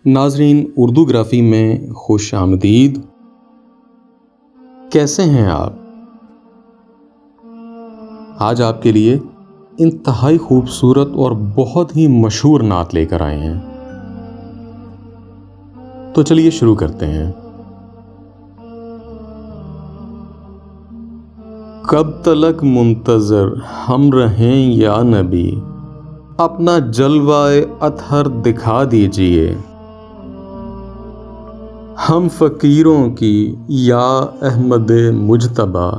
ناظرین، اردو گرافی میں خوش آمدید۔ کیسے ہیں آپ؟ آج آپ کے لیے انتہائی خوبصورت اور بہت ہی مشہور نعت لے کر آئے ہیں، تو چلیے شروع کرتے ہیں۔ کب تلک منتظر ہم رہیں یا نبی، اپنا جلوہ اطہر دکھا دیجئے۔ ہم فقیروں کی یا احمد مجتبیٰ،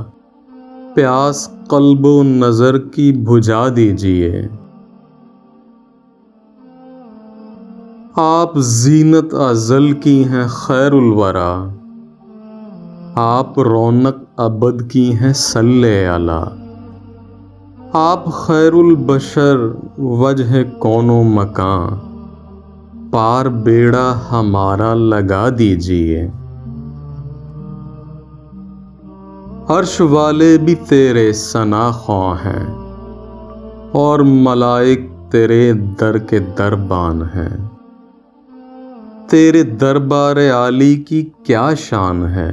پیاس قلب و نظر کی بجھا دیجئے۔ آپ زینت ازل کی ہیں خیر الورا، آپ رونق ابد کی ہیں صلی علی۔ آپ خیر البشر وجہ کون و مکان، پار بیڑا ہمارا لگا دیجئے۔ عرش والے بھی تیرے ثنا خواں ہیں، اور ملائک تیرے در کے دربان ہیں۔ تیرے دربار عالی کی کیا شان ہے،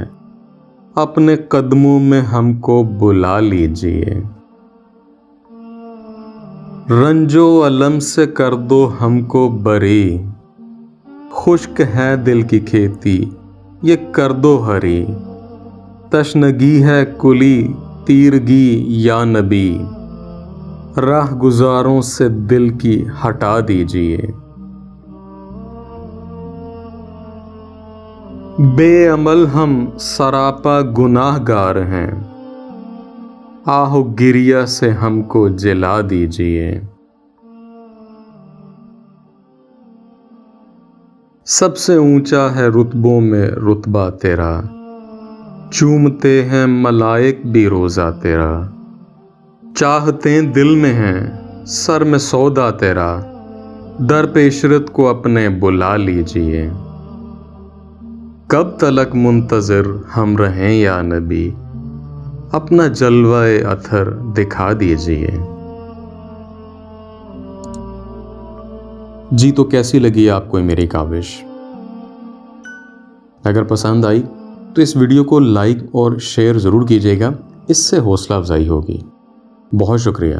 اپنے قدموں میں ہم کو بلا لیجئے۔ رنج و الم سے کر دو ہم کو بری، خشک ہے دل کی کھیتی یہ کر دو ہری۔ تشنگی ہے کلی تیرگی یا نبی، راہ گزاروں سے دل کی ہٹا دیجئے۔ بے عمل ہم سراپا گناہ گار ہیں، آہ و گریہ سے ہم کو جلا دیجئے۔ سب سے اونچا ہے رتبوں میں رتبہ تیرا، چومتے ہیں ملائک بھی روضہ تیرا۔ چاہتیں دل میں ہیں سر میں سودا تیرا، در پہ عشرت کو اپنے بلا لیجئے۔ کب تلک منتظر ہم رہیں یا نبی، اپنا جلوہ اطہر دکھا دیجئے۔ جی تو کیسی لگی آپ کو میری کاوش؟ اگر پسند آئی تو اس ویڈیو کو لائک اور شیئر ضرور کیجیے گا، اس سے حوصلہ افزائی ہوگی۔ بہت شکریہ۔